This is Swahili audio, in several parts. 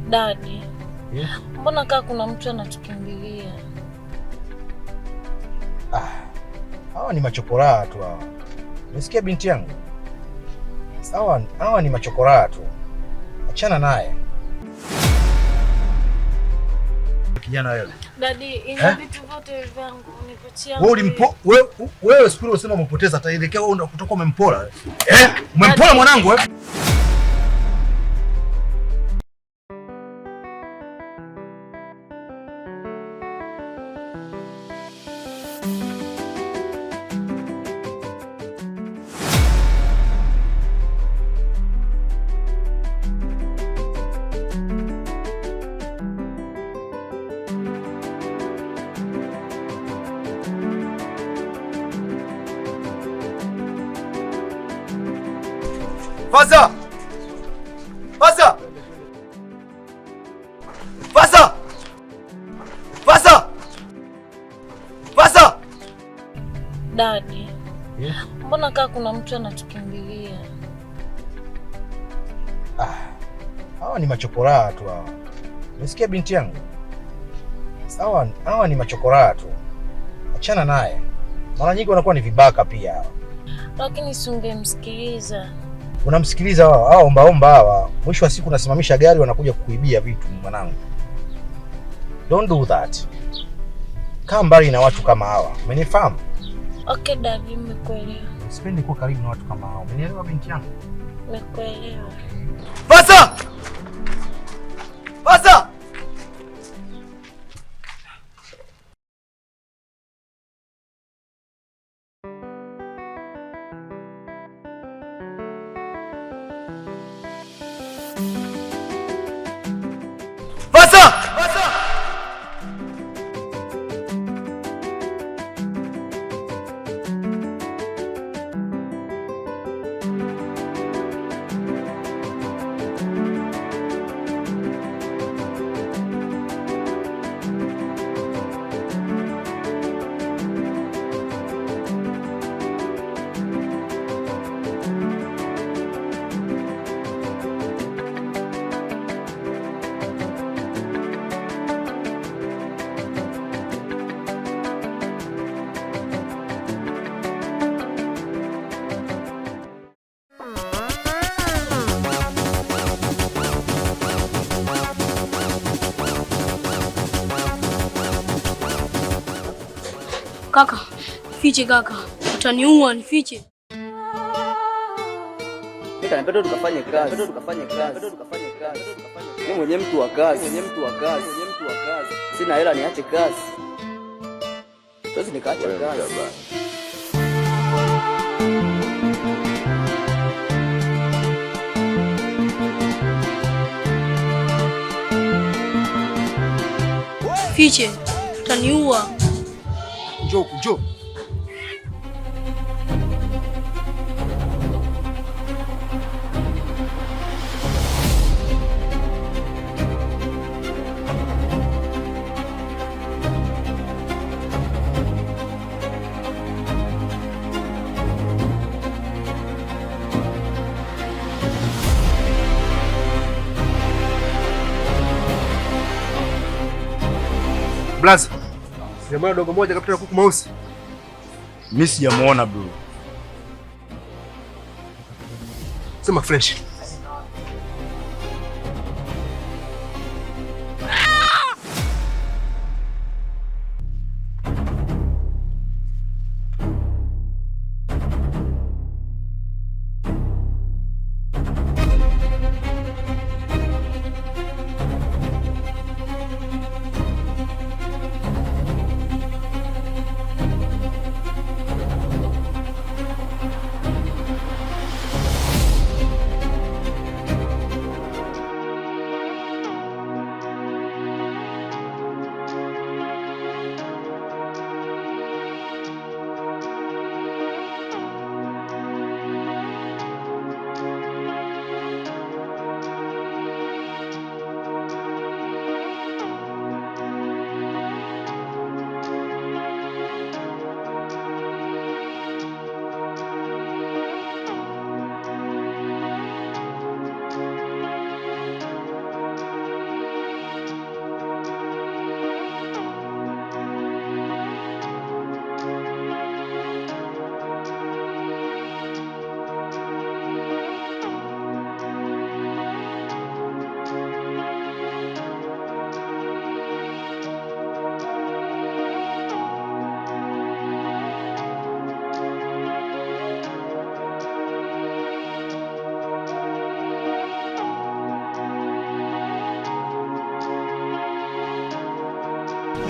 Dadi. Yeah. Mbona kaa kuna mtu anatukimbilia? Hawa ni machokoraa tu hawa. Unasikia binti yangu? Hawa ni machokoraa tu. Achana naye. Kijana wewe. Dadi, ina vitu vyote vyangu nipotea. Wewe siku ile unasema umepoteza, ataelekea wewe kutoka umempola. Umempola mwanangu wewe. Faza! Faza! Faza! Faza! Faza! Dadi. Yeah. Mbona kaa kuna mtu anatukimbilia? Hawa ni machokoraa tu hawa. Unasikia binti yangu? Hawa ni machokoraa tu. Achana naye. Mara nyingi wanakuwa ni vibaka pia hawa. Lakini si ungemsikiliza. Unamsikiliza wao? Hao omba hawa. Mwisho wa siku unasimamisha gari wanakuja kukuibia vitu mwanangu. Don't do that. Kaa mbali na watu kama hawa. Umenifahamu? Okay, Dadi, nimekuelewa. Sipendi kuwa karibu na watu kama hawa. Umenielewa binti yangu? Nimekuelewa. Faza! Faza! Faza! Kaka, fiche kaka. Utaniua, nifiche. Napenda tukafanye kazi. Mimi mwenye mtu wa kazi. Sina hela niache kazi. Sasa nikaacha kazi. Fiche, utaniua. Njoo. Blaza. Jamaa dogo moja kapita kuku mausi. Mimi sijamuona bro. Sema fresh.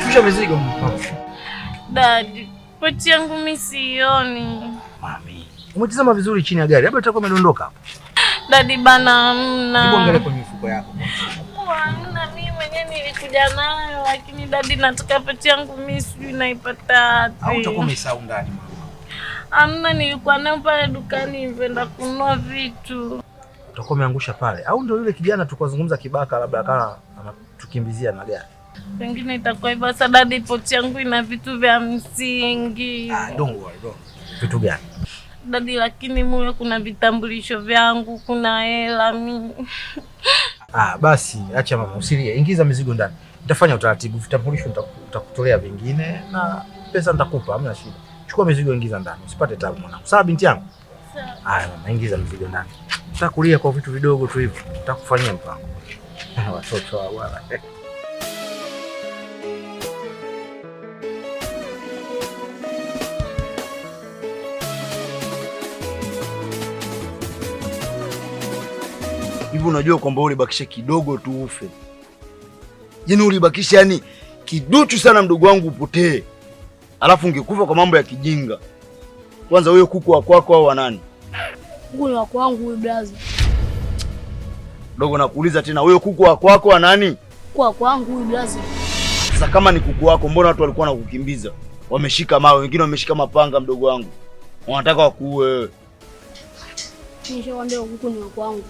Shusha mizigo. Dadi, pochi yangu mimi sioni. Mami, umetazama vizuri chini ya gari. Labda itakuwa imedondoka hapo. Dadi bana, hamna. Hebu angalia kwenye mifuko yako. Hamna, mimi mwenyewe nilikuja nayo, lakini dadi nataka pochi yangu mimi sijui naipata wapi. Au utakuwa umesahau ndani mama. Hamna, nilikuwa nayo pale dukani nimeenda kununua vitu. Utakuwa umeangusha pale. Au ndio yule kijana tukazungumza kibaka labda akawa anatukimbizia na gari. Pengine itakuwa hivyo. Sasa dadi, pochi yangu ina vitu vya msingi. Don't worry, don't. Vitu gani? Dadi, lakini mule kuna vitambulisho vyangu, kuna hela mimi. Basi acha mama, usilie. Ingiza mizigo ndani. Nitafanya utaratibu, vitambulisho nitakutolea vingine na pesa nitakupa, hamna shida. Chukua mizigo ingiza ndani. Usipate taabu mwanangu. Sawa binti yangu? Sawa. Haya mama, ingiza mizigo ndani. Nitakulia kwa vitu vidogo tu hivi. Nitakufanyia mpango. Watoto wa bwana. Hivi unajua kwamba ulibakisha kidogo tu ufe? Yaani ulibakisha yani kiduchu sana mdogo wangu upotee. Alafu ungekufa kwa mambo ya kijinga. Kwanza wewe kuku wa kwako au wa nani? Kuku ni wa kwangu huyu brother. Dogo nakuuliza tena, wewe kuku wa kwako wa nani? Kuku wa kwangu huyu brother. Sasa kama ni kuku wako, mbona watu walikuwa wanakukimbiza? Wameshika mawe, wengine wameshika mapanga mdogo wangu. Wanataka wakuue wewe. Nishakwambia kuku ni wa kwangu.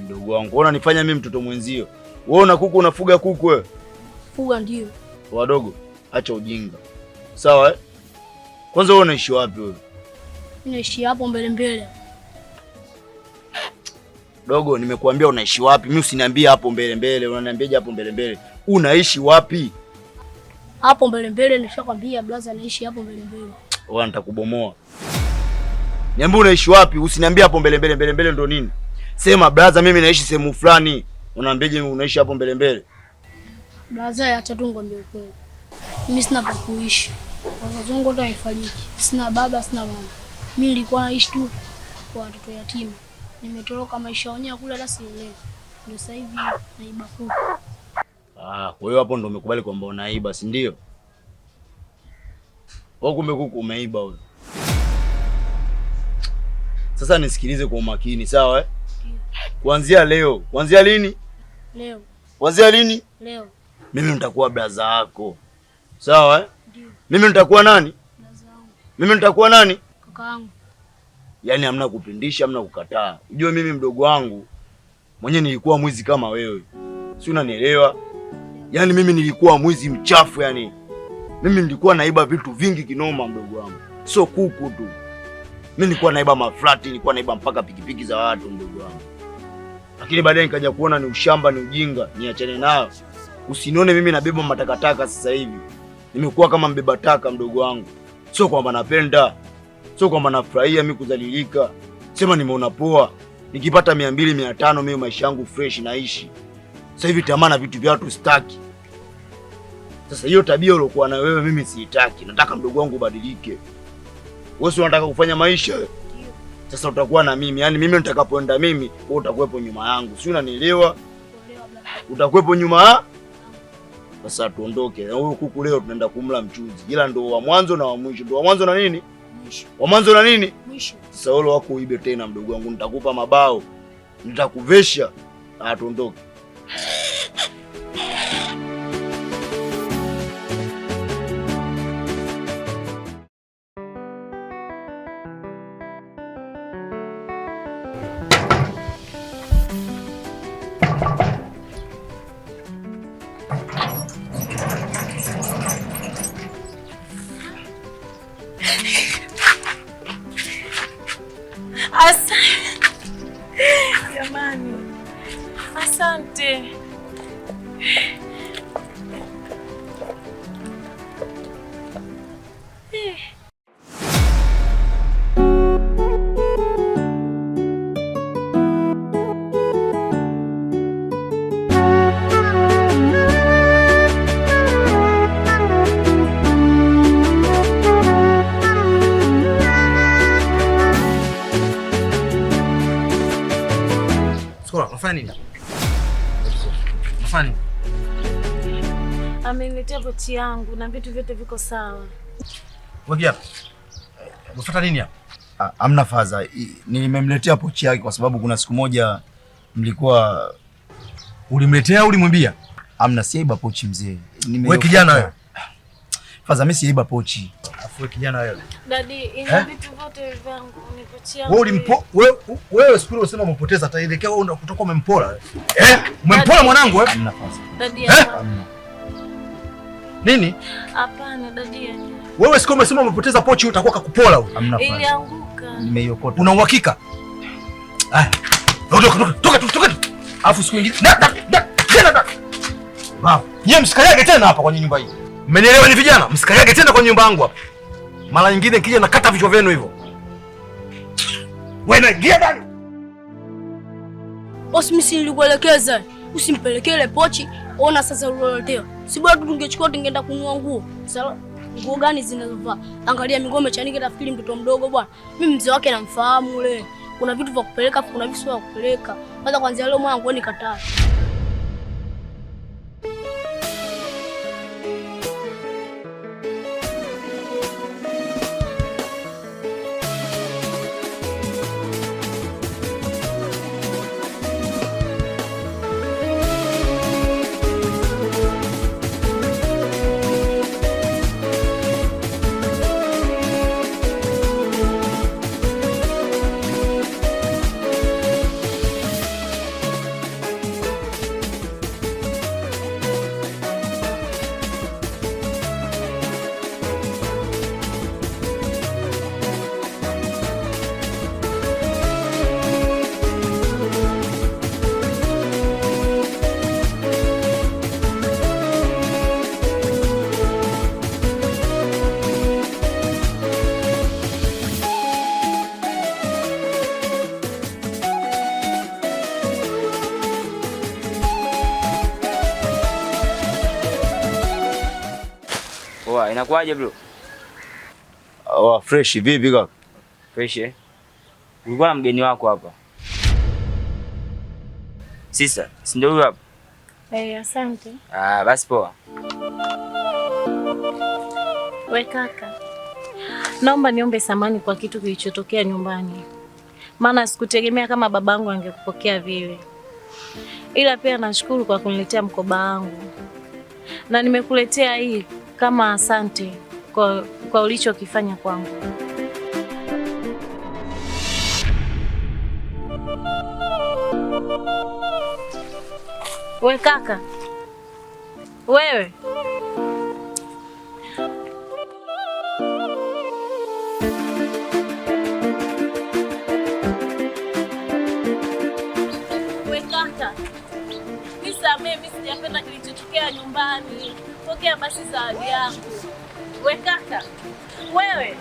Mdogo wangu, unanifanya mimi mtoto mwenzio. Wewe una kuku, unafuga kuku wewe? Fuga ndio. Wadogo, acha ujinga. Sawa eh? Kwanza wewe unaishi wapi wewe? Mimi naishi hapo mbele mbele. Dogo, nimekuambia unaishi wapi? Mimi usiniambie hapo mbele mbele, unaniambiaje hapo mbele mbele? Unaishi wapi? Hapo mbele mbele nishakwambia brother, naishi hapo mbele mbele. Wewe nitakubomoa. Niambie unaishi wapi? Usiniambie hapo mbele mbele. Mbele mbele ndo nini? Sema brother, mimi naishi sehemu fulani. Unaambiaje unaishi hapo mbele mbele? Brother, acha tu ngombe ukweli. Mimi sina pa kuishi. Wazazi wangu wote wamefariki. Sina baba, sina mama. Mimi nilikuwa naishi tu kwa watoto yatima. Nimetoroka maisha yenyewe kule hata sielewi. Ndio sasa hivi naiba kuku. Kwa hiyo hapo ndo umekubali kwamba unaiba, si ndio? Wewe kumbe kuku umeiba wewe. Sasa nisikilize kwa umakini, sawa eh? Kuanzia leo. Kuanzia lini? Leo. Kuanzia lini? Leo. Mimi nitakuwa brother yako. Sawa eh? Ndio. Mimi nitakuwa nani? Brother wangu. Mimi nitakuwa nani? Kaka yangu. Yaani hamna kupindisha, hamna kukataa. Unajua mimi mdogo wangu mwenyewe nilikuwa mwizi kama wewe. Si unanielewa? Yaani mimi nilikuwa mwizi mchafu yani. Mimi nilikuwa naiba vitu vingi kinoma mdogo wangu. Sio kuku tu. Mimi nilikuwa naiba maflati, nilikuwa naiba mpaka pikipiki za watu mdogo wangu. Lakini baadaye nikaja kuona ni ushamba, ni ujinga, niachane nayo. Usinione mimi nabeba matakataka sasa hivi. Nimekuwa kama mbeba taka mdogo wangu. Sio kwamba napenda. Sio kwamba nafurahia mimi kudhalilika. Sema nimeona poa. Nikipata 200, 500 mimi maisha yangu fresh naishi. Sasa hivi tamana vitu vya watu sitaki. Sasa hiyo tabia ulokuwa na wewe mimi siitaki. Nataka mdogo wangu ubadilike. Wewe si unataka kufanya maisha? Sasa utakuwa na mimi. Yaani mimi nitakapoenda mimi, wewe utakuwepo nyuma yangu. Si unanielewa? Utakuwepo nyuma. Sasa tuondoke. Na huyu kuku leo tunaenda kumla mchuzi. Ila ndo wa mwanzo na wa mwisho. Ndo wa mwanzo na nini? Mwisho. Wa mwanzo na nini? Mwisho. Sasa wewe wako uibe tena mdogo wangu. Nitakupa mabao. Nitakuvesha. Tuondoke. Jamani. Asante. Unafanya nini? Unafanya nini? Ameniletea pochi yangu na vitu vyote viko sawa. Wewe hapa. Unafuata nini hapa? Hamna faza. Nimemletea pochi yake kwa sababu kuna siku moja mlikuwa ulimletea au ulimwambia? Hamna, siiba pochi mzee. Wewe kijana wewe. Faza, mimi siiba pochi. Afu kijana wewe. Dadi, ina vitu vyote vyangu ni pochi yangu. Wewe siku ile unasema umepoteza ataelekea wewe ndio kutoka umempola. Umempola mwanangu wewe? Hamna faza. Dadi, hamna. Nini? Hapana dadi. Wewe siku umesema umepoteza pochi utakuwa kakupola wewe. Hamna faza. Ilianguka. Nimeiokota. Una uhakika? Toka. Alafu siku nyingine. Tena. Wow. Nyie msikanyage tena hapa kwenye nyumba hii. Mmenielewa ni vijana? Msikanyage tena kwenye nyumba yangu hapa. Mara nyingine kija nakata vichwa vyenu hivyo. Wewe ingia ndani. Bosi, mimi nilikuelekeza usimpelekee ile pochi. Ona sasa uliloletea. Si bora tungechukua tungeenda kununua nguo. Sasa nguo gani zinazovaa? Angalia migome chanike nafikiri mtoto mdogo bwana. Mimi mzee wake namfahamu ule. Kuna vitu vya kupeleka, kuna vitu vya kupeleka. Kwanza kwanza leo mwanangu nikataa. Poa, inakuaje bro? Fresh vipi kaka? Fresh eh? Ulikuwa na mgeni wako hapa. Sisa, si ndio huyo hapa? Asante. Basi poa. We kaka. Naomba niombe samani kwa kitu kilichotokea nyumbani. Maana sikutegemea kama babangu angekupokea vile. Ila pia nashukuru kwa kuniletea mkoba wangu. Na nimekuletea hii kama asante kwa ulichokifanya kwangu. We kaka. Wewe. We kaka. Nisamehe, mimi sijapenda kilichotokea nyumbani. Pokea basi zawadi yangu. We kaka. Wewe.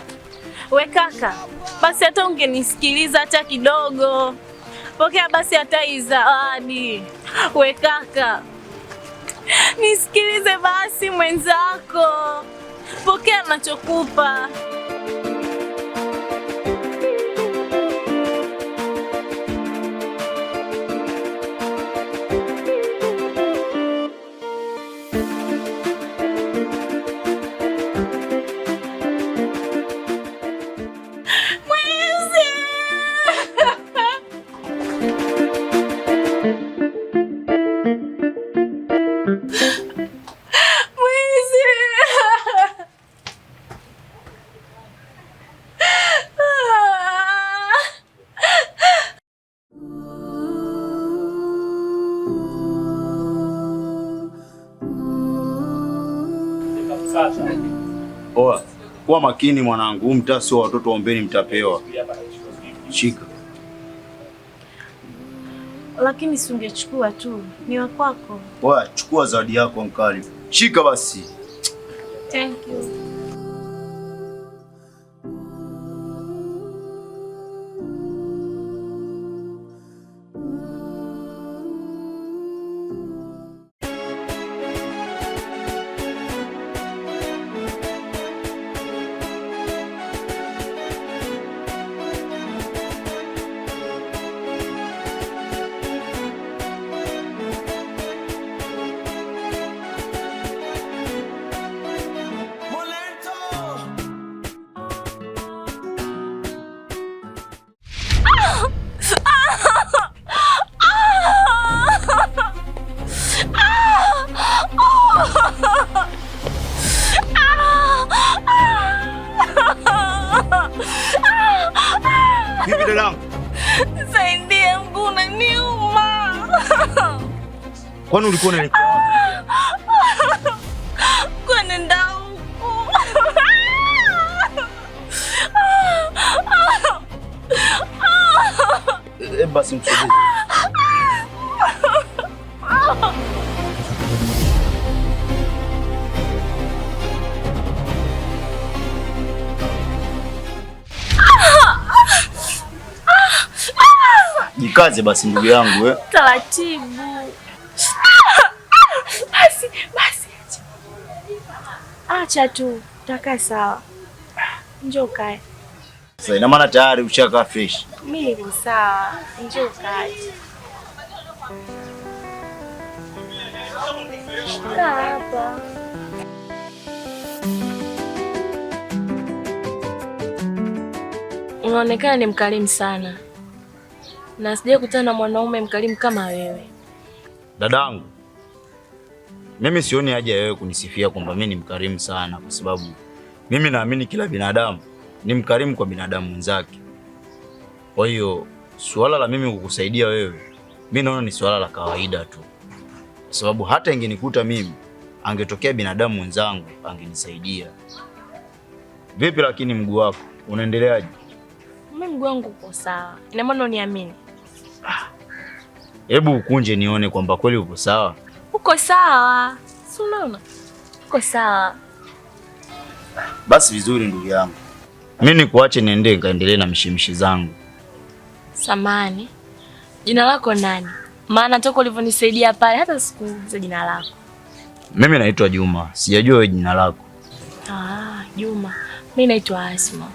We kaka. Basi hata ungenisikiliza hata kidogo. Pokea basi hata hii zawadi. We kaka. Nisikilize basi mwenzako. Pokea nachokupa. Poa. Kuwa makini mwanangu, huu mtaa sio watoto ombeni mtapewa. Shika. Lakini si ungechukua tu, ni wa kwako. Poa, chukua zawadi yako mkali. Shika basi. Thank you. Vipi dadangu? Saidia, mguu unaniuma. Kwani ulikuwa unaelekea wapi? Kwenda huko. Basi msubiri. Jikaze basi ndugu yangu Taratibu. Basi. Acha tu, utakaa sawa. Njoo kae. Sasa ina maana tayari ushakaa fresh. Mimi niko sawa. Njoo kae. Kaa hapa. Unaonekana ni mkarimu sana. Na sija kutana na mwanaume mkarimu kama wewe. Dadangu, mimi sioni haja ya wewe kunisifia kwamba mimi ni mkarimu sana, kwa sababu mimi naamini kila binadamu ni mkarimu kwa binadamu mwenzake. Kwa hiyo suala la mimi kukusaidia wewe, mimi naona ni suala la kawaida tu, kwa sababu hata ingenikuta mimi, angetokea binadamu mwenzangu angenisaidia. Vipi lakini mguu wako unaendeleaje? Mimi mguu wangu uko sawa. Ina maana uniamini? Hebu ukunje nione kwamba kweli uko sawa. Uko sawa. Si unaona? Uko sawa. Basi vizuri ndugu yangu. Mimi nikuache niende nikaendelee na mishimishi zangu. Samani. Jina lako nani? Maana toka ulivyonisaidia pale hata sikuuliza jina lako. Mimi naitwa Juma. Sijajua wewe jina lako. Juma. Mimi naitwa Asma.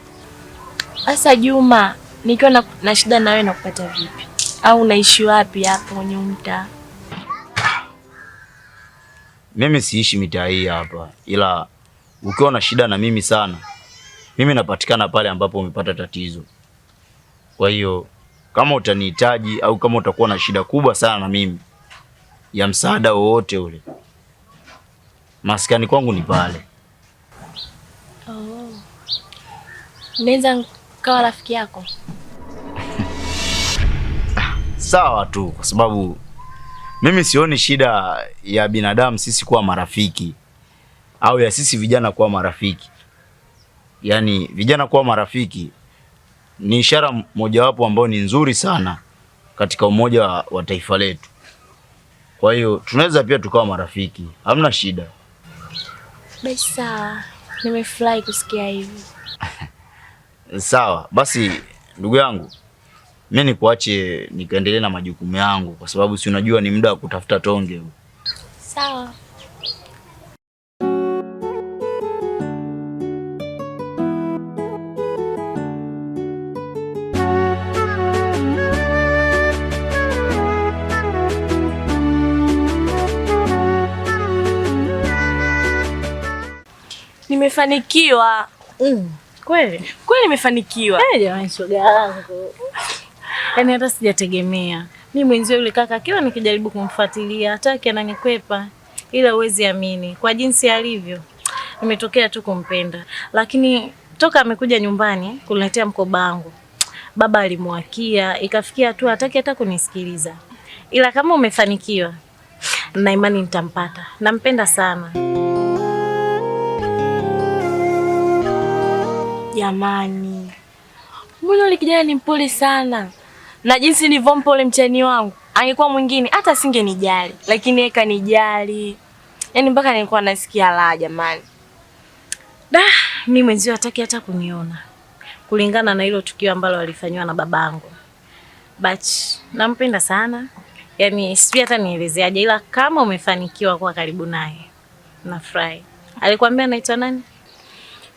Asa Juma, nikiwa na shida na wewe nakupata vipi? Au unaishi wapi hapo kwenye mtaa? Mimi siishi mitaa hii hapa, ila ukiwa na shida na mimi sana, mimi napatikana pale ambapo umepata tatizo. Kwa hiyo kama utanihitaji au kama utakuwa na shida kubwa sana na mimi ya msaada wowote ule, maskani kwangu ni pale. Naweza kawa rafiki yako? Sawa tu, kwa sababu mimi sioni shida ya binadamu sisi kuwa marafiki au ya sisi vijana kuwa marafiki. Yaani vijana kuwa marafiki ni ishara mojawapo ambayo ni nzuri sana katika umoja wa taifa letu. Kwa hiyo tunaweza pia tukawa marafiki, hamna shida. Basi sawa, nimefurahi kusikia hivi. Sawa, basi ndugu yangu, mimi nikuache nikaendelee na majukumu yangu, kwa sababu si unajua ni muda wa kutafuta tonge. Sawa. Nimefanikiwa. Kweli? Kweli nimefanikiwa. Jamani shoga yangu. Yaani hata sijategemea. Mimi mwenzio yule kaka kila nikijaribu kumfuatilia hataki ananikwepa. Ila uwezi amini kwa jinsi alivyo. Nimetokea tu kumpenda. Lakini toka amekuja nyumbani kuniletea mkoba wangu, baba alimwakia, ikafikia tu hataki hata kunisikiliza. Ila kama umefanikiwa, na imani nitampata. Nampenda sana. Jamani, mbona yule kijana ni mpole sana, na jinsi nilivyompole mtani wangu, angekuwa mwingine hata singenijali, lakini yeye kanijali. Yaani mpaka nilikuwa nasikia la jamani. Mimi mwenzio hataki hata kuniona, kulingana na hilo tukio ambalo alifanywa na babangu. But nampenda sana. Yaani sijui hata nielezeaje, ila kama umefanikiwa kuwa karibu naye, nafurahi. Alikwambia anaitwa nani?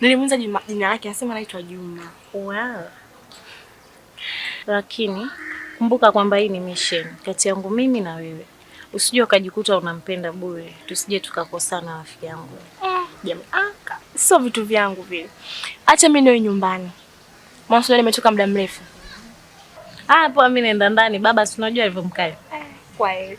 Nilimuuliza jina lake, anasema anaitwa Juma. Wow. Lakini kumbuka kwamba hii ni mission kati yangu mimi na wewe. Usije ukajikuta unampenda bure. Tusije tukakosana rafiki yangu. Jamani, sio vitu vyangu vile. Acha mimi niwe nyumbani. Mwanzo nimetoka muda mrefu. Hapo mimi naenda ndani, baba si unajua alivyomkali. Kwa hiyo.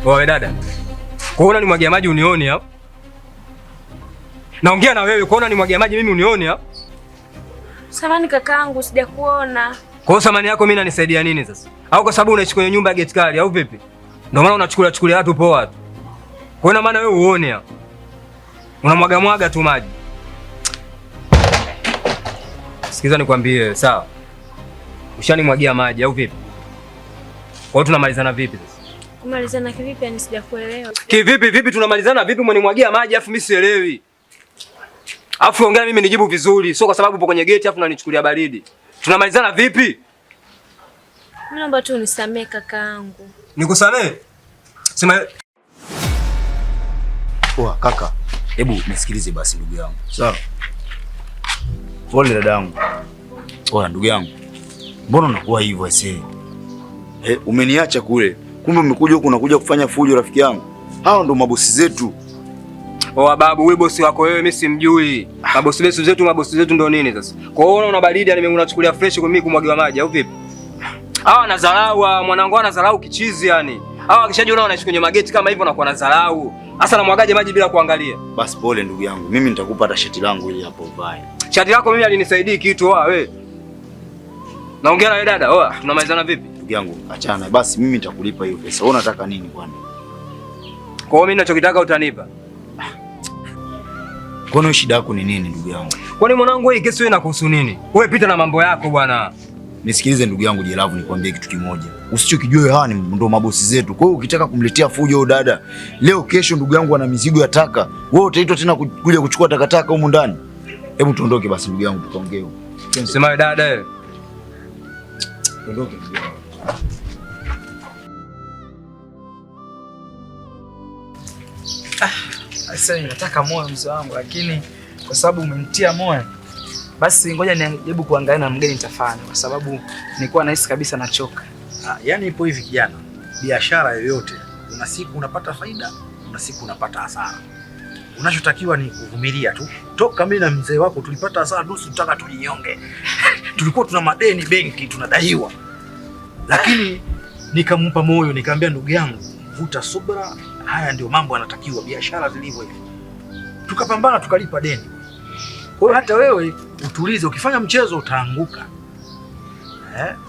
Wewe dada, kuona ni mwagia maji unione hapo? Naongea na wewe, kuona ni mwagia maji mimi unione hapo? Samani kakaangu, sijakuona. Kwa hiyo samani yako mimi inanisaidia nini sasa? Au kwa sababu unaishi kwenye nyumba ya geti kali au vipi? Ndio maana unachukulia watu poa tu. Kwa hiyo maana wewe uone hapo. Unamwaga tu maji. Sikiza nikwambie, sawa? Ushanimwagia maji au vipi? Kwa hiyo tunamalizana vipi sasa? Kumalizana kivipi? Yani sijakuelewa. Vipi tunamalizana vipi? Mwenimwagia maji afu mimi sielewi. Afu ongea mimi nijibu vizuri, sio kwa sababu upo kwenye geti afu unanichukulia baridi. Tunamalizana vipi? Mimi naomba tu unisamee kakaangu. Nikusamee? Sema Poa kaka. Hebu nisikilize basi ndugu yangu. Sawa. Pole dadangu. Oya ndugu yangu. Mbona unakuwa hivyo aisee? Umeniacha kule. Kumbe umekuja huku unakuja kufanya fujo rafiki yangu. Hao ndo mabosi zetu. Oa babu, wewe bosi wako wewe mimi simjui. Mabosi zetu ndo nini sasa? Kwa hiyo una baridi yani unachukulia fresh kwa mimi kumwagiwa maji au vipi? Hawa anadharau, mwanangu anadharau kichizi yani. Hawa akishajiona wanaishi kwenye mageti kama hivyo anakuwa anadharau. Sasa namwagaje maji bila kuangalia? Basi pole ndugu yangu. Mimi nitakupa hata shati langu ili hapo uvae. Shati lako mimi alinisaidii kitu wewe. Naongea na wewe dada, oa tunamalizana vipi? Ndugu yangu, achana. Basi mimi nitakulipa hiyo pesa. Wewe unataka nini kwani? Kwa hiyo mimi ninachokitaka utanipa. Kwani shida yako ni nini ndugu yangu? Kwani mwanangu wewe kesi wewe inakuhusu nini? Wewe pita na mambo yako bwana. Nisikilize ndugu yangu Jelavu, nikwambie kitu kimoja. Usichokijua hawa ndo mabosi zetu. Kwa hiyo ukitaka kumletea fujo huyo dada, leo kesho ndugu yangu ana mizigo ya taka. Wewe utaitwa tena kuja kuchukua takataka humu ndani. Hebu tuondoke basi ndugu yangu tukaongee huko. Sema dada wewe. Tuondoke ndugu yangu. Sasa nataka moyo mzee wangu, lakini kwa sababu umenitia moyo, basi ngoja nijaribu kuangalia na mgeni nitafanya, kwa sababu nilikuwa nahisi kabisa nachoka. Yaani ipo hivi kijana, biashara yoyote kuna siku unapata faida, kuna siku unapata hasara. Unachotakiwa ni kuvumilia tu. Toka mimi na mzee wako tulipata hasara nusu, tutaka tujinyonge. Tulikuwa tuna madeni benki tunadaiwa. Lakini nikampa moyo, nikamwambia ndugu yangu, vuta subira, haya ndio mambo yanatakiwa, biashara zilivyo hivi. Tukapambana tukalipa deni. Kwa hiyo hata wewe utulize, ukifanya mchezo utaanguka.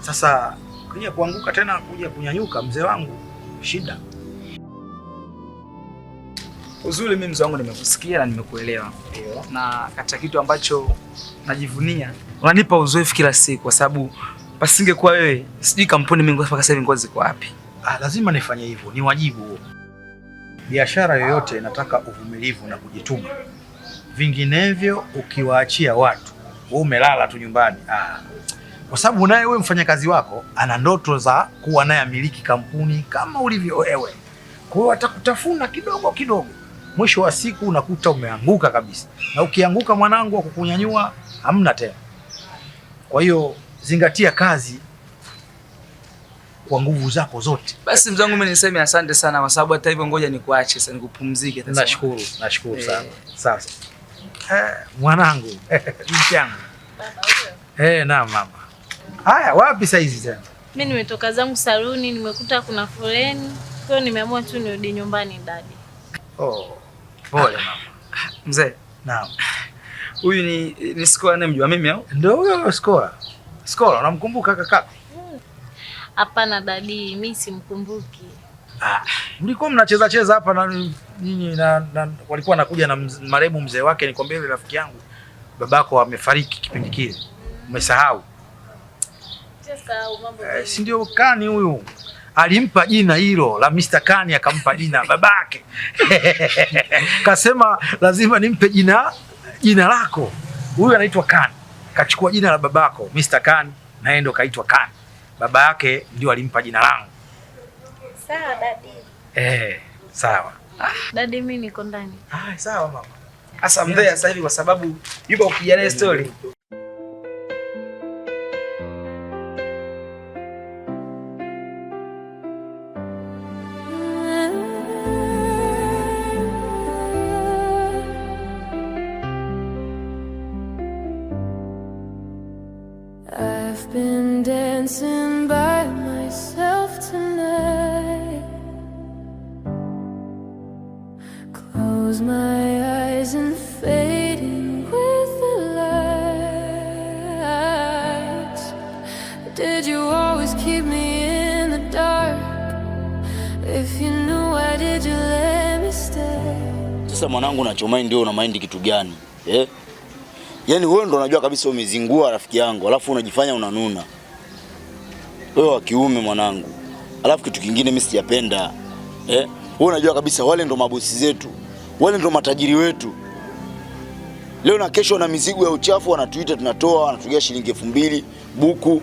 Sasa kuja kuanguka tena kuja kunyanyuka, mzee wangu, shida. Uzuri mimi mzee wangu nimekusikia na nimekuelewa. Na katika kitu ambacho najivunia, unanipa uzoefu kila siku, kwa sababu pasingekuwa wewe sijui kampuni mingi mpaka sasa hivi ngozi ziko wapi. Lazima nifanye hivyo, ni wajibu huo. Biashara yoyote inataka uvumilivu na kujituma. Vinginevyo ukiwaachia watu, wewe umelala tu nyumbani. Kwa sababu naye wewe mfanyakazi wako ana ndoto za kuwa naye amiliki kampuni kama ulivyo wewe. Kwa hiyo atakutafuna kidogo kidogo. Mwisho wa siku unakuta umeanguka kabisa. Na ukianguka mwanangu, wa kukunyanyua hamna tena. Kwa hiyo zingatia kazi kwa nguvu zako zote. Basi mzee wangu mimi niseme asante sana, kwa sababu hata hivyo ngoja nikuache sasa nikupumzike sasa. Nashukuru sana. Sasa. Mwanangu, binti yangu. Baba. Naam mama. Haya, wapi saa hizi tena? Mimi nimetoka zangu saluni, nimekuta kuna foleni. Kwa hiyo nimeamua tu nirudi nyumbani dadi. Pole mama. Mzee. Naam. Huyu ni Skola anayemjua mimi au? Ndio huyo Skola. Skola, unamkumbuka kaka? Hapana dadi, mimi simkumbuki. Mlikuwa mnacheza hapa na nyinyi na walikuwa nakuja na marehemu mzee wake, nikwambia yule rafiki yangu. Babako amefariki kipindi kile. Umesahau? Sisahau mambo. Si ndio Kani huyu? Alimpa jina hilo la Mr. Kani, akampa jina babake. Kasema lazima nimpe jina lako. Huyu anaitwa Kani. Kachukua jina la babako Mr. Kani, na yeye ndo kaitwa Kani. Baba yake ndio alimpa jina langu. Sawa dadi. Sawa. Dadi mimi niko ndani. Sawa mama. Asa mzee sasa hivi kwa sababu yupo kupigia story. I've been dancing by myself tonight. my eyes and fading with the lights. Did you always keep me in the dark? If you knew, why did you let me stay? Sasa mwanangu, unachomai ndio una mind kitu gani? Yaani wewe ndo unajua kabisa umezingua rafiki yangu, alafu unajifanya unanuna. Wewe wa kiume mwanangu. Alafu kitu kingine mimi sijapenda. Wewe unajua kabisa wale ndo mabosi zetu. Wale ndo matajiri wetu. Leo na kesho na mizigo ya uchafu wanatuita tunatoa, wanatugia shilingi 2000 buku.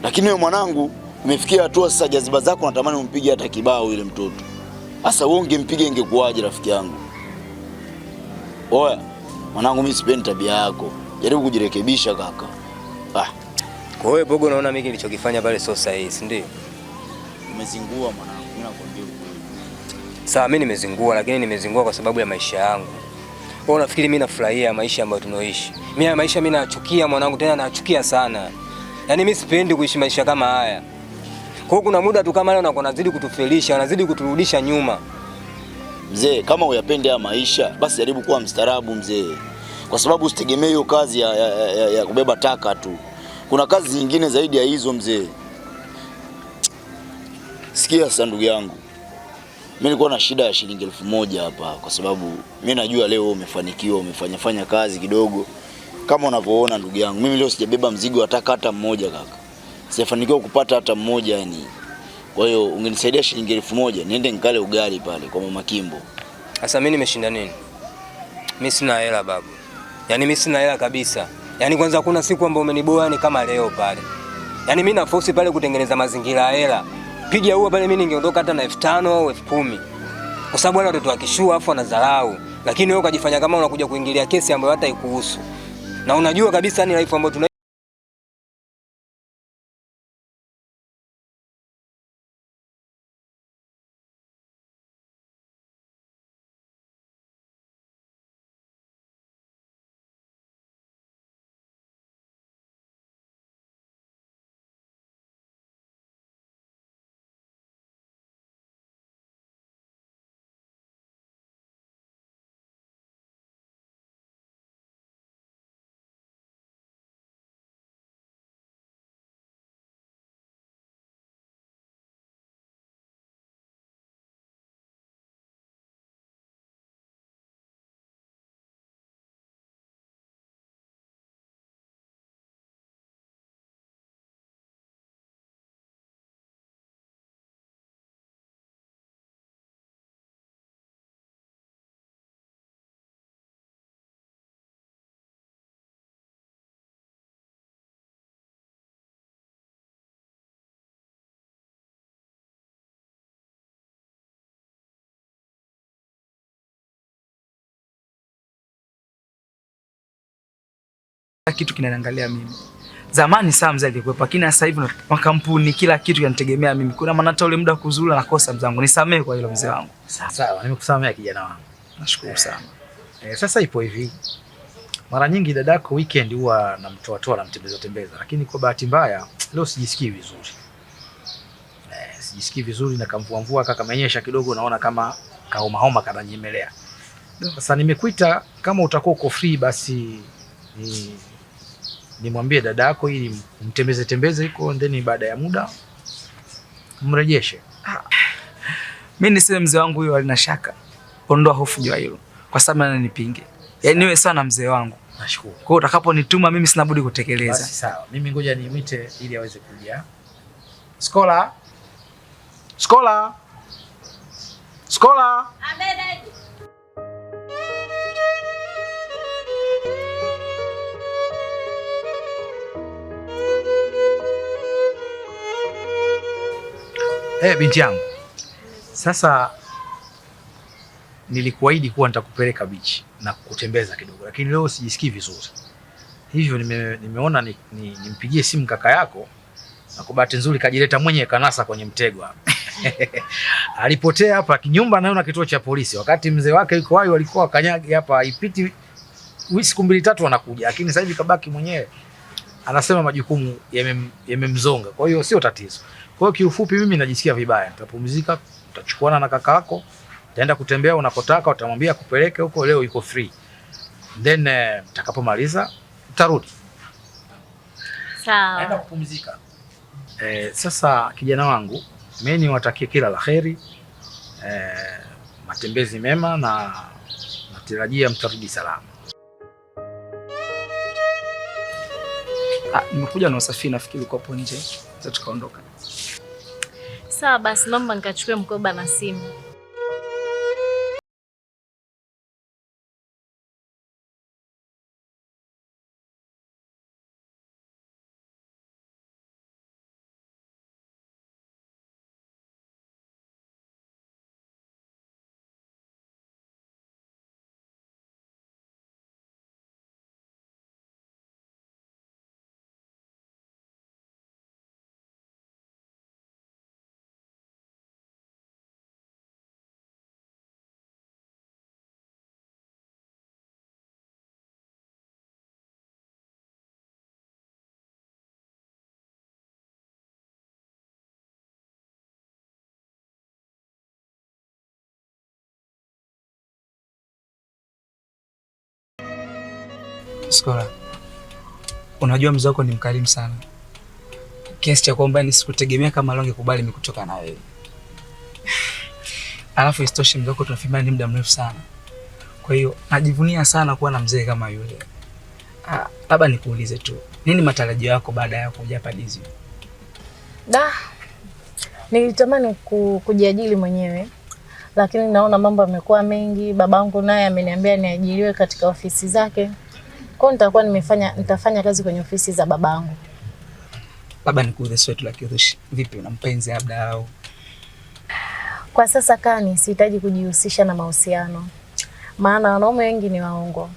Lakini wewe mwanangu umefikia hatua sasa jaziba zako unatamani umpige hata kibao yule mtoto. Sasa wewe ungempiga ingekuaje rafiki yangu? Oya, mwanangu mimi sipendi tabia yako. Jaribu kujirekebisha kaka. Kwa hiyo Bogo, unaona mimi nilichokifanya pale sio sahihi, si ndio? Umezingua mwanangu, mimi nakwambia ukweli. Sawa, mimi nimezingua, lakini nimezingua kwa sababu ya maisha yangu. Wewe unafikiri mimi nafurahia maisha ambayo tunaoishi? Mimi maisha mimi nachukia mwanangu, tena nachukia sana. Yaani mimi sipendi kuishi maisha kama haya. Kwa hiyo kuna muda tu kama leo unakuwa unazidi kutufelisha, unazidi kuturudisha nyuma. Mzee, kama uyapende ya maisha, basi jaribu kuwa mstaarabu mzee. Kwa sababu usitegemee hiyo kazi ya kubeba taka tu. Kuna kazi nyingine zaidi ya hizo mzee. Sikia sasa ndugu yangu. Mimi nilikuwa na shida ya shilingi 1000 hapa kwa sababu mimi najua leo umefanikiwa, umefanya kazi kidogo. Kama unavyoona ndugu yangu, mimi leo sijabeba mzigo hata mmoja kaka. Sijafanikiwa kupata hata mmoja yani. Kwa hiyo ungenisaidia shilingi 1000 niende nikale ugali pale kwa Mama Kimbo. Sasa mimi nimeshinda nini? Mimi sina hela babu. Yaani mimi sina hela kabisa. Yaani kwanza kuna siku ambayo umeniboa ni kama leo pale. Yaani mimi na force pale kutengeneza mazingira ya hela. Piga huo pale mimi ningeondoka hata na 5000 au 10000. Kwa sababu wale watoto wakishua afu wanadharau. Lakini wewe ukajifanya kama unakuja kuingilia kesi ambayo hata ikuhusu. Na unajua kabisa ni life ambayo tuna kitu kinaniangalia mimi. Zamani saa mzee alikuwepo, lakini sasa hivi makampuni kila kitu yanitegemea mimi. Kuna maana hata ule muda kuzula nakosa mzangu. Nisamee kwa hilo mzee wangu. Sawa, nimekusamea kijana wangu. Nashukuru sana. Sasa ipo hivi. Mara nyingi dadako weekend huwa namtoa namtembeza, lakini kwa bahati mbaya leo sijisikii vizuri. Sijisikii vizuri na kamvua kaka menyesha kidogo, naona kama homa kananyemelea. Sasa nimekuita kama utakuwa uko free basi nimwambie dadako ili mtembeze huko, then baada ya muda mrejeshe. Mimi niseme mzee wangu huyo alina shaka. Ondoa hofu juu hilo. Kwa sababu ananipinge. Yaani niwe sana mzee wangu. Nashukuru. Kwa hiyo utakaponituma mimi sina budi kutekeleza. Basi sawa. Mimi ngoja nimuite ili aweze kuja. Skola. Amedaji. Binti yangu. Sasa nilikuahidi kuwa nitakupeleka beach na kukutembeza kidogo, lakini leo sijisikii vizuri. Hivyo nimeona nimpigie simu kaka yako, na kwa bahati nzuri kajileta mwenye kanasa kwenye mtego hapa. Alipotea hapa kinyumba naona kituo cha polisi. Wakati mzee wake yuko wapi walikuwa kanyagi hapa ipiti siku 2-3 wanakuja, lakini sasa hivi kabaki mwenyewe. Anasema majukumu yamemzonga. Kwa hiyo sio tatizo. Kwa hiyo kiufupi mimi najisikia vibaya. Nitapumzika, utachukuana na kaka yako, Utaenda kutembea unakotaka, utamwambia kupeleke huko, leo iko free. Then mtakapomaliza utarudi. Sawa. Naenda kupumzika. Sasa kijana wangu, mimi niwatakie kila laheri. Matembezi mema na natarajia mtarudi salama. Nimekuja na usafiri, nafikiri uko hapo nje. Sasa tukaondoka. Sawa basi, naomba nikachukue mkoba na simu. Skola, unajua mzee wako ni mkarimu sana, kiasi cha kwamba nisikutegemea kama leo ungekubali mimi kutoka na wewe. Alafu isitoshe mzee wako tunafimana ni muda mrefu sana, kwa hiyo najivunia sana kuwa na mzee kama yule. Labda nikuulize tu, nini matarajio yako baada ya kuja hapa Dizzy? Nilitamani kujiajiri mwenyewe, lakini naona mambo yamekuwa mengi. Babangu naye ameniambia niajiriwe katika ofisi zake. Kwa nitafanya kazi kwenye ofisi za babangu. Labda nikuulize swali la kiuzushi, vipi una mpenzi labda au? Kwa sasa Kani, sihitaji kujihusisha na mahusiano. Maana wanaume wengi ni waongo.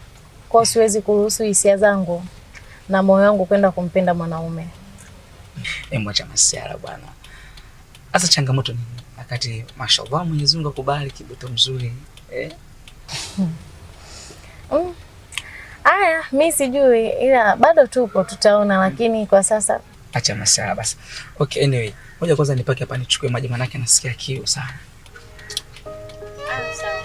Kwa siwezi kuruhusu hisia zangu na moyo wangu kwenda kumpenda mwanaume. Mwacha masiara bwana. Sasa changamoto nini? Wakati mashallah Mwenyezi Mungu akubali kiboto mzuri. Aya, mimi sijui, ila bado tupo, tutaona, lakini kwa sasa acha masiara basi. Okay, anyway, ngoja kwanza nipake hapa nichukue maji, manake nasikia kiu sana. Sawa.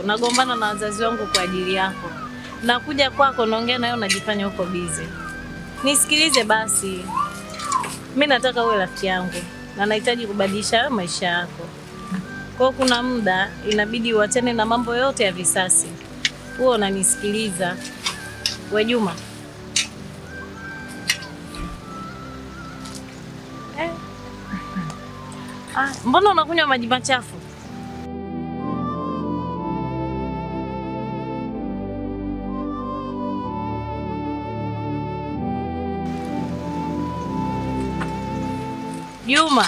Nagombana na wazazi wangu kwa ajili yako. Nakuja kwako naongea nayo najifanya uko busy. Nisikilize basi. Mimi nataka uwe rafiki yangu na nahitaji kubadilisha maisha yako. Kwa kuna muda inabidi uachane na mambo yote ya visasi. Wewe unanisikiliza. We Juma. Mbona unakunywa maji machafu? Juma.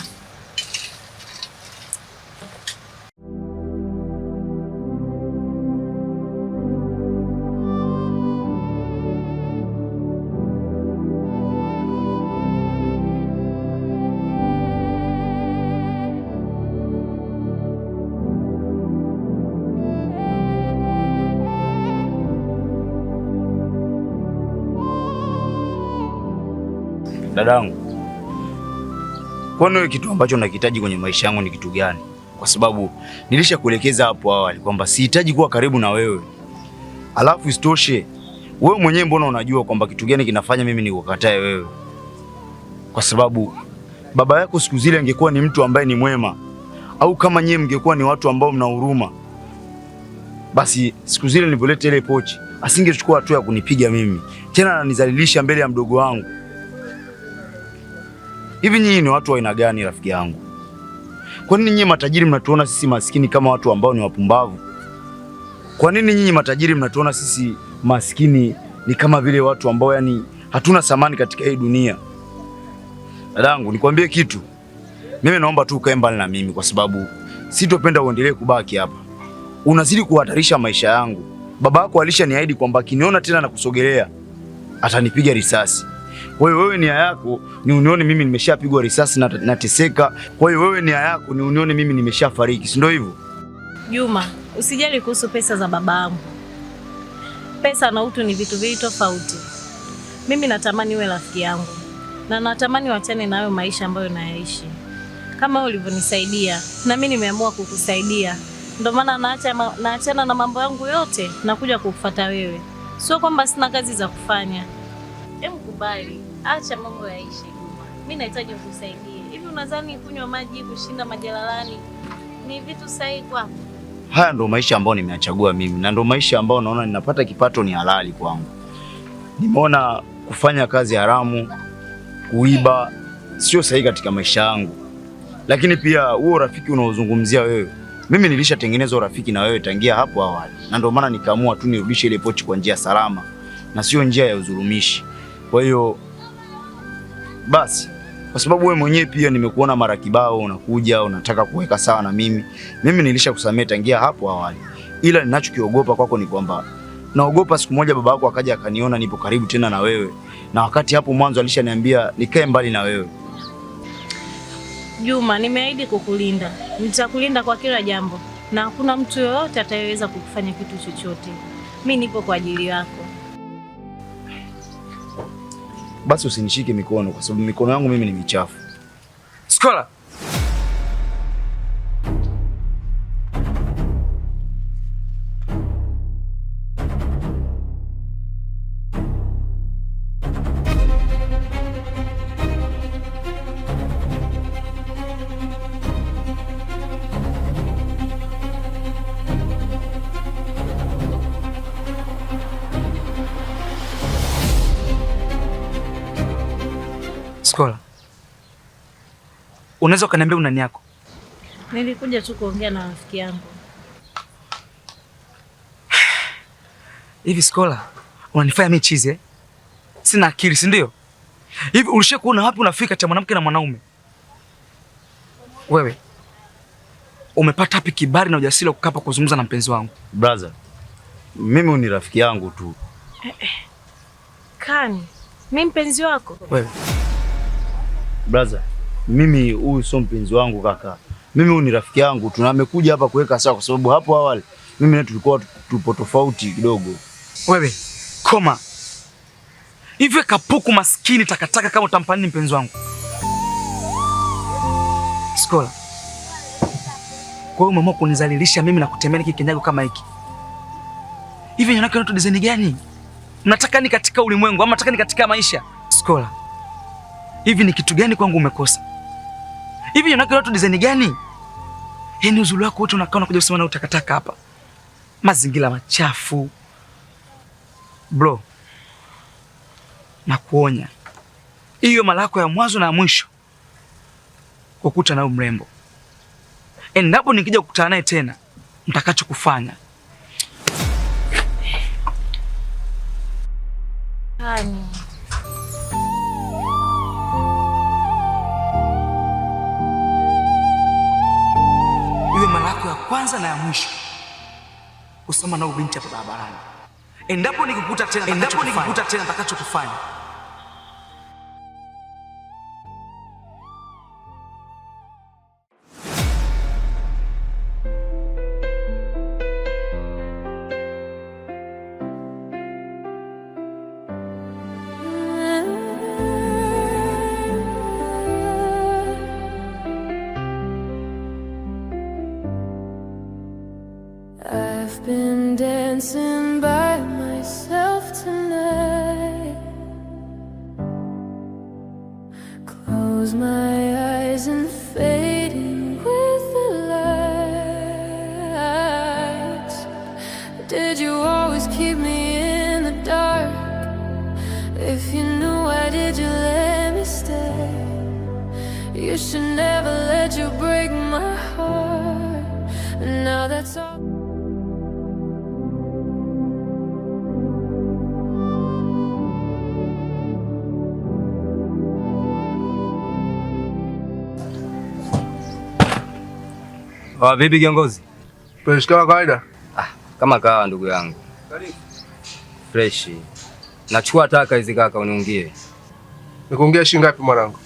Dadangu, kwani wewe kitu ambacho nakihitaji kwenye maisha yangu ni kitu gani? Kwa sababu nilishakuelekeza hapo awali kwamba sihitaji kuwa karibu na wewe. Alafu isitoshe, wewe mwenyewe mbona unajua kwamba kitu gani kinafanya mimi nikukatae wewe? Kwa sababu baba yako siku zile angekuwa ni mtu ambaye ni mwema, au kama nyewe mngekuwa ni watu ambao mna huruma, basi siku zile nilipoleta ile pochi asingechukua hatua ya kunipiga mimi, tena ananizalilisha mbele ya mdogo wangu. Hivi nyinyi ni watu wa aina gani rafiki yangu? Kwa nini nyinyi matajiri mnatuona sisi maskini kama watu ambao ni wapumbavu? Kwa nini nyinyi matajiri mnatuona sisi maskini ni kama vile watu ambao yani hatuna thamani katika hii dunia? Dadangu, nikwambie kitu. Mimi naomba tu ukae mbali na mimi kwa sababu sitopenda uendelee kubaki hapa. Unazidi kuhatarisha maisha yangu. Baba yako alishaniahidi kwamba akiniona tena na kusogelea atanipiga risasi. Kwa hiyo wewe nia yako ni unione mimi nimeshapigwa risasi na nateseka. Kwa hiyo wewe nia yako ni unione mimi nimeshafariki, si ndio hivyo? Juma, usijali kuhusu pesa za babangu. Pesa na utu ni vitu viwili tofauti. Mimi natamani uwe rafiki yangu. Na natamani uachane na hayo maisha ambayo nayaishi. Kama ulivyonisaidia, na mimi nimeamua kukusaidia. Ndio maana naachana na mambo yangu yote na kuja kukufuata wewe. Sio kwamba sina kazi za kufanya. Kubali, acha mambo yaishe. Mimi nahitaji kukusaidia. Hivi unadhani kunywa maji kushinda majalalani ni vitu sahihi kwako? Haya ndio maisha ambayo nimeachagua mimi na ndio maisha ambayo naona ninapata kipato ni halali kwangu. Nimeona kufanya kazi haramu, kuiba sio sahihi katika maisha yangu. Lakini pia huo urafiki unaozungumzia wewe, mimi nilishatengeneza urafiki na wewe tangia hapo awali. Na ndio maana nikaamua tu nirudishe ile pochi kwa njia salama na sio njia ya udhulumishi. Kwa hiyo basi, kwa sababu wewe mwenyewe pia nimekuona mara kibao unakuja unataka kuweka sawa na mimi nilishakusamea tangia hapo awali. Ila ninachokiogopa kwako ni kwamba naogopa siku moja baba yako akaja akaniona nipo karibu tena na wewe, na wakati hapo mwanzo alishaniambia nikae mbali na wewe. Juma, nimeahidi kukulinda. Nitakulinda kwa kila jambo na hakuna mtu yoyote atayeweza kukufanya kitu chochote. Mimi nipo kwa ajili yako. Basi usinishike mikono kwa sababu mikono yangu mimi ni michafu. Skola. Skola. Unaweza ukaniambia una nani yako? Nilikuja tu kuongea na rafiki yangu. Hivi Skola, unanifanya mimi chizi eh? Sina akili, si ndio? Hivi ulishakuona wapi unafika cha mwanamke na mwanaume? Wewe umepata wapi kibali na ujasiri wa kukaa hapa kuzungumza na mpenzi wangu? Brother, mimi ni rafiki yangu tu. Kani, mimi mpenzi wako? Wewe. Brother, mimi huyu sio mpenzi wangu kaka. Mimi huyu ni rafiki yangu tu na amekuja hapa kuweka sawa kwa sababu hapo awali mimi na tulikuwa tupo tofauti kidogo. Wewe, koma. Hivi kapuku maskini takataka kama utampani mpenzi wangu. Skola. Kwa hiyo umeamua kunizalilisha mimi na kutemea hiki kinyago kama hiki. Hivi wanawake watu design gani? Mnataka ni katika ulimwengu ama mnataka ni katika maisha? Skola. Hivi ni kitu gani kwangu umekosa? Hivi wanawake watu design gani? Yaani uzuri wako wote unakaa unakuja kusema na utakataka hapa. Mazingira machafu. Bro. Nakuonya. Hiyo mara yako ya mwanzo na ya mwisho kukuta na mrembo. Endapo nikija kukutana naye tena, mtakacho kufanya. Hani. Iwe mara yako ya kwanza na ya mwisho kusema na ubinti hapa barabarani. Endapo nikikukuta tena, mtakacho kufanya. I've been dancing by myself tonight. Close my eyes and fading with the lights. Did you always keep me in the dark? If you knew, why did you let me stay? You should never let you break my heart. And now that's all. Vipi kiongozi? Fresh kama kawaida? Kama kawa ndugu yangu. Fresh. Nachukua taka hizi kaka uniungie. Nikuungia shilingi ngapi mwanangu?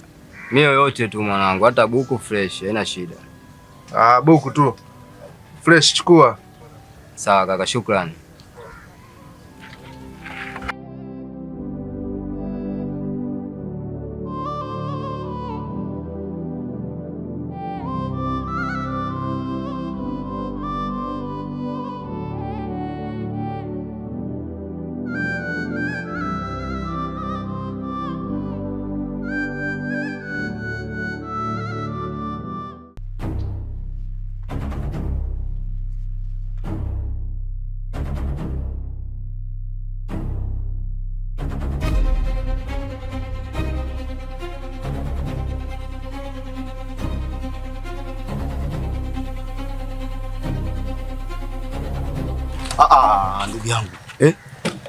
Mimi yoyote tu mwanangu, hata buku fresh, haina shida. Buku tu. Fresh chukua. Sawa kaka, shukrani. Ndugu yangu.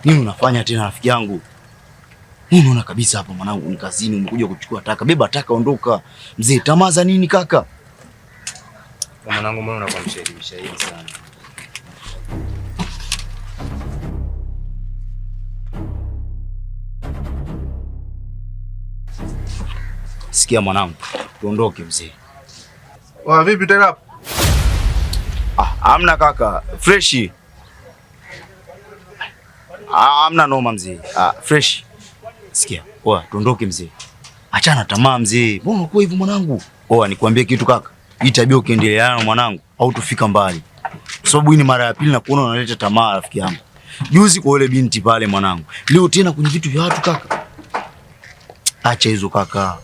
Nini unafanya tena rafiki yangu? Unaona kabisa hapa mwanangu ni kazini, umekuja kuchukua taka. Beba taka, ondoka. Mzee, tamaza nini kaka? Mwanangu mbona unakuwa mshahidi sana? Sikia mwanangu, tuondoke mzee. Vipi tena hapo? Hamna kaka, fresh. Hamna noma mzee. Fresh. Sikia, tuondoke mzee. Achana tamaa mzee. Mbona uko hivyo mwanangu? Nikwambie kitu kaka. Hii tabia ukiendelea na mwanangu, au tufika mbali. Kwa sababu hii ni mara ya pili na kuona unaleta tamaa rafiki yangu. Juzi kwa ile binti pale mwanangu. Leo tena kwenye vitu vya watu kaka. Acha hizo kaka.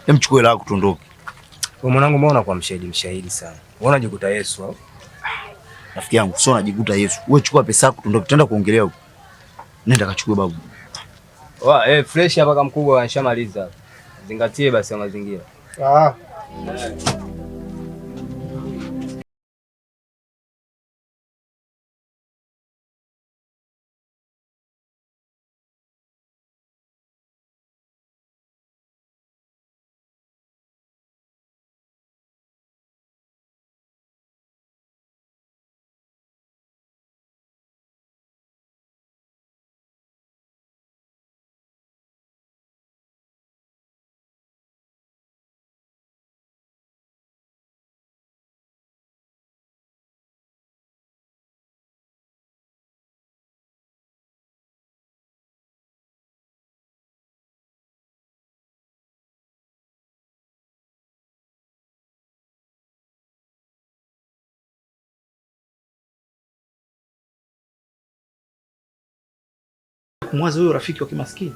Mchukue lako tuondoke. Mwanangu mbona unakuwa mshahidi sana? Unaona jikuta Yesu au? Rafiki yangu, sio najikuta Yesu. Wewe chukua pesa yako tuondoke, tutaenda kuongelea huko. Nenda kachukue babu. Fresh hapa kama mkubwa anshamaliza. Zingatie basi mazingira. kumwaza huyo rafiki wa kimaskini?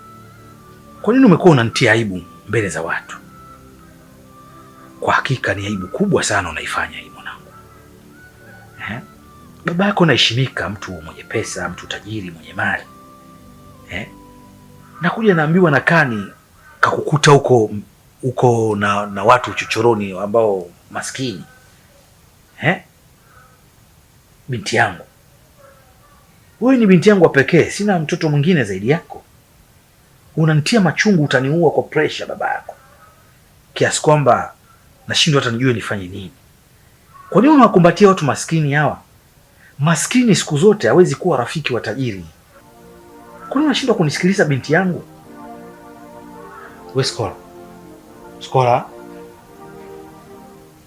Kwa nini umekuwa unanitia aibu mbele za watu? Kwa hakika ni aibu kubwa sana unaifanya hii mwanangu. Baba yako anaheshimika, mtu mwenye pesa, mtu tajiri, mwenye mali. Nakuja naambiwa na Kani kakukuta huko na watu chochoroni ambao maskini. Binti yangu, wewe ni binti yangu wa pekee, sina mtoto mwingine zaidi yako. Unanitia machungu, utaniua kwa pressure baba yako, kiasi kwamba nashindwa hata nijue nifanye nini. Kwa nini unawakumbatia watu maskini hawa? Maskini siku zote hawezi kuwa rafiki wa tajiri. Kwa nini unashindwa kunisikiliza binti yangu? Wewe Skola,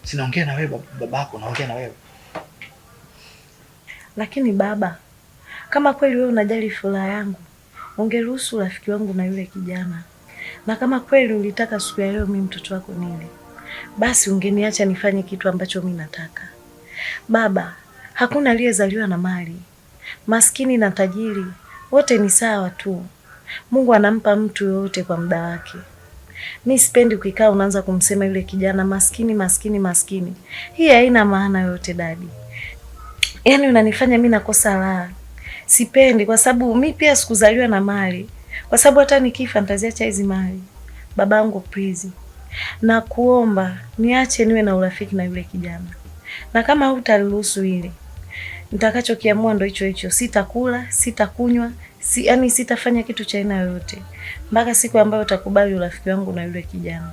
sinaongea na wewe babako, naongea na wewe. Lakini baba, kama kweli wewe unajali furaha yangu, ungeruhusu rafiki wangu na yule kijana. Na kama kweli ulitaka siku ya leo mimi mtoto wako nile, basi ungeniacha nifanye kitu ambacho mimi nataka. Baba, hakuna aliyezaliwa na mali. Maskini na tajiri wote ni sawa tu. Mungu anampa mtu yote kwa muda wake. Mimi sipendi ukikaa unaanza kumsema yule kijana maskini maskini maskini. Hii haina maana yote dadi. Yaani unanifanya mimi nakosa raha. Sipendi kwa sababu mimi pia sikuzaliwa na mali. Kwa sababu hata nikifa nitaziacha hizi mali. Babangu please. Na kuomba niache niwe na urafiki na yule kijana. Na kama hutaruhusu ile, nitakachokiamua ndo hicho hicho. Sitakula, sitakunywa, yaani sitafanya kitu cha aina yoyote mpaka siku ambayo utakubali urafiki wangu na yule kijana.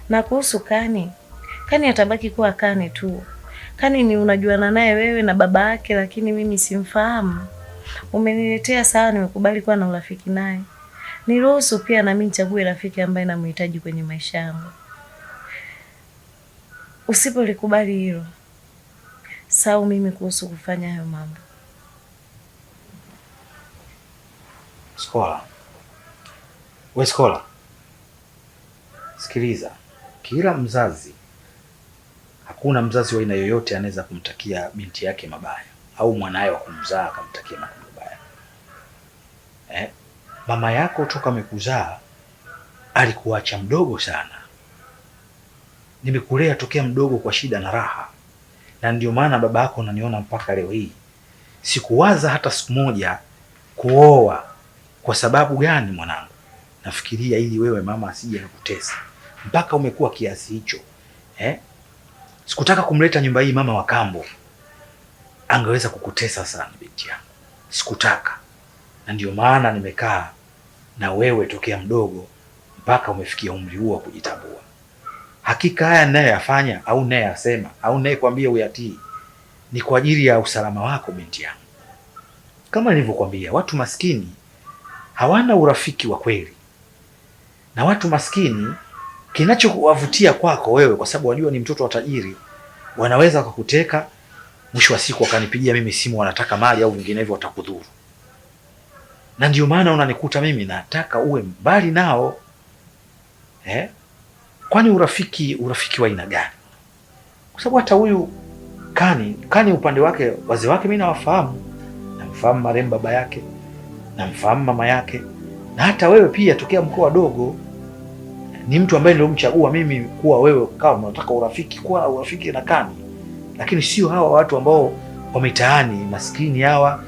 Na kuhusu Kani atabaki kuwa Kani tu. Kani ni unajuana naye wewe na baba yake, lakini mimi simfahamu. Umeniletea sawa, nimekubali kuwa na urafiki naye. Niruhusu pia na mimi nichague rafiki ambaye namhitaji kwenye maisha yangu. Usipolikubali hilo, sawa mimi kuhusu kufanya hayo mambo. Skola, sikiliza. Kila mzazi, hakuna mzazi wa aina yoyote anaweza kumtakia binti yake mabaya au mwanae wa kumzaa akamtakia mambo mabaya. Mama yako toka amekuzaa alikuacha mdogo sana. Nimekulea tokea mdogo kwa shida na raha. Na ndio maana baba yako unaniona mpaka leo hii. Sikuwaza hata siku moja kuoa. Kwa sababu gani mwanangu? Nafikiria ili wewe mama asije kukutesa. Mpaka umekuwa kiasi hicho. Sikutaka kumleta nyumba hii mama wa kambo. Angeweza kukutesa sana binti yangu. Sikutaka. Na ndio maana nimekaa na wewe tokea mdogo mpaka umefikia umri huo wa kujitambua. Hakika haya ninayoyafanya au ninayosema au ninayekwambia uyatii ni kwa ajili ya usalama wako binti yangu. Kama nilivyokuambia, watu maskini hawana urafiki wa kweli. Na watu maskini kinachowavutia kwako wewe, kwa sababu wajua ni mtoto wa tajiri, wanaweza kukuteka, mwisho wa siku wakanipigia mimi simu wanataka mali au vinginevyo watakudhuru. Na ndio maana unanikuta mimi nataka uwe mbali nao. Kwani urafiki wa aina gani? Kwa sababu hata huyu Kani upande wake, wazee wake mimi nawafahamu. Namfahamu marehemu baba yake, namfahamu mama yake, na hata wewe pia tokea mkoa dogo ni mtu ambaye nilomchagua mimi kuwa wewe kama unataka urafiki, kuwa urafiki na Kani. Lakini sio hawa watu ambao wa mitaani maskini hawa.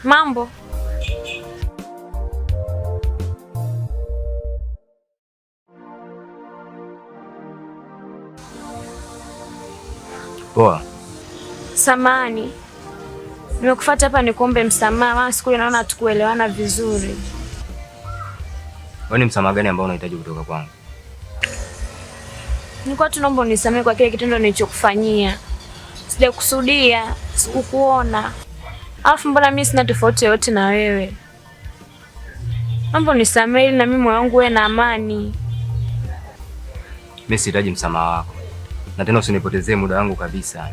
Mambo? Poa. Samahani. Nimekufuata hapa nikuombe msamaha, maana siku ile naona hatukuelewana vizuri. Wewe ni msamaha gani ambao unahitaji kutoka kwangu? Nilikuwa tunaomba unisamehe kwa kile kitendo nilichokufanyia. Sijakusudia, sikukuona. Alafu mbona mimi sina tofauti yoyote na wewe? Naomba unisamehe ili na mimi moyo wangu uwe na amani. Mimi sihitaji msamaha wako. Na tena usinipotezee muda wangu kabisa.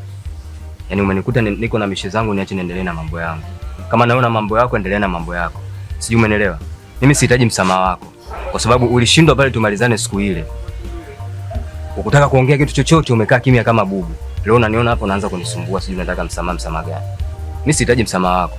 Yaani umenikuta niko na mishe zangu, niache niendelee na mambo yangu. Kama naona mambo yako, endelea na mambo yako. Sijui umeelewa? Mimi sihitaji msamaha wako kwa sababu ulishindwa pale tumalizane siku ile. Ukutaka kuongea kitu chochote, umekaa kimya kama bubu. Leo unaniona hapo unaanza kunisumbua, sijui unataka msamaha gani. Mimi sihitaji msamaha wako.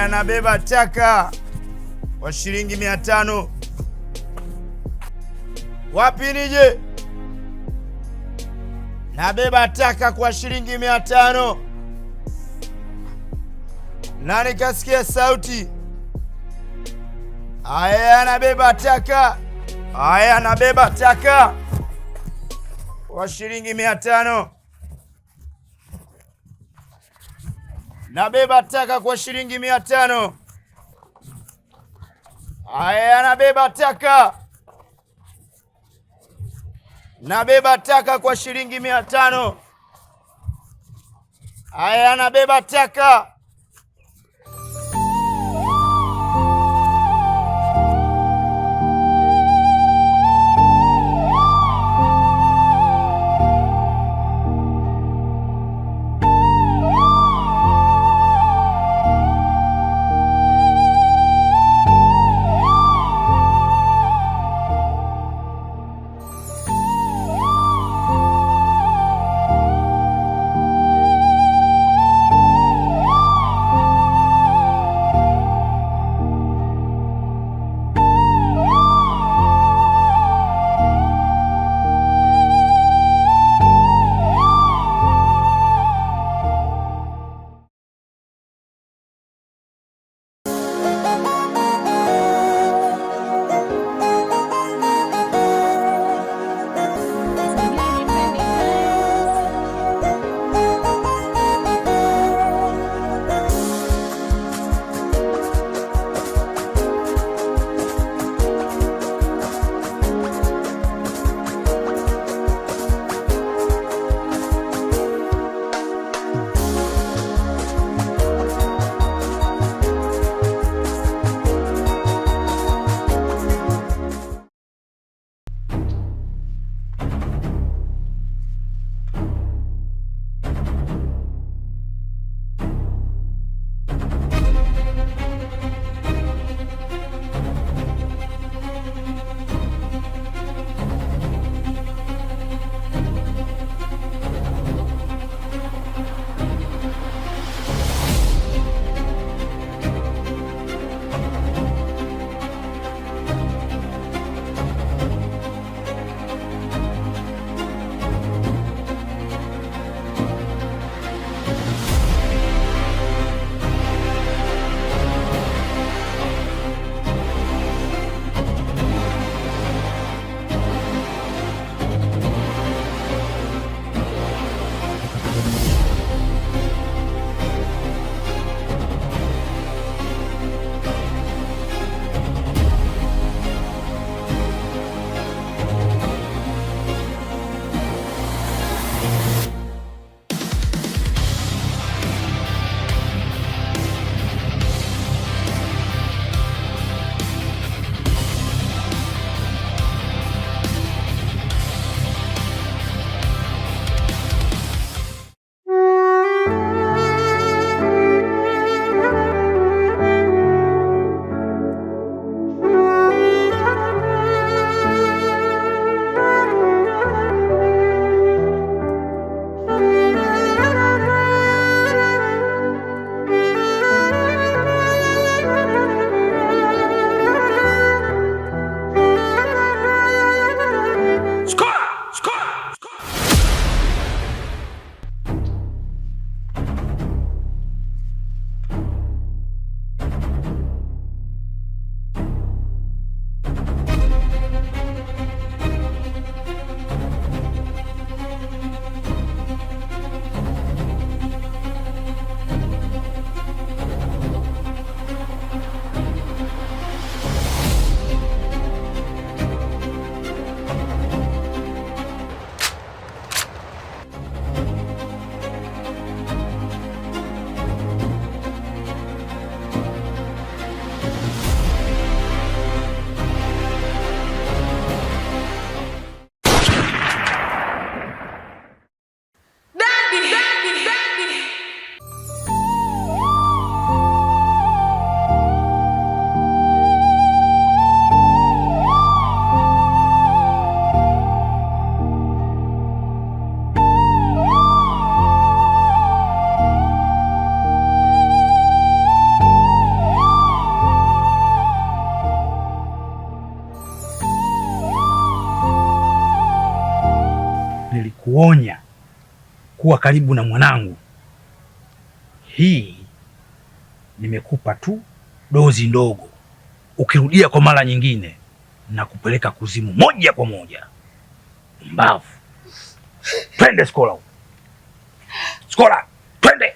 Nabeba taka kwa shilingi 500. Wapi nije? Nabeba taka kwa shilingi 500. Nani kasikia sauti? Aya, nabeba taka. Aya, nabeba taka kwa shilingi 500. Nabeba taka kwa shilingi 500. Aya, nabeba taka. Nabeba taka kwa shilingi 500. Aya, nabeba taka. kuwa karibu na mwanangu. Hii nimekupa tu dozi ndogo, ukirudia kwa mara nyingine na kupeleka kuzimu moja kwa moja. Mbavu. Twende Skola. Skola, twende.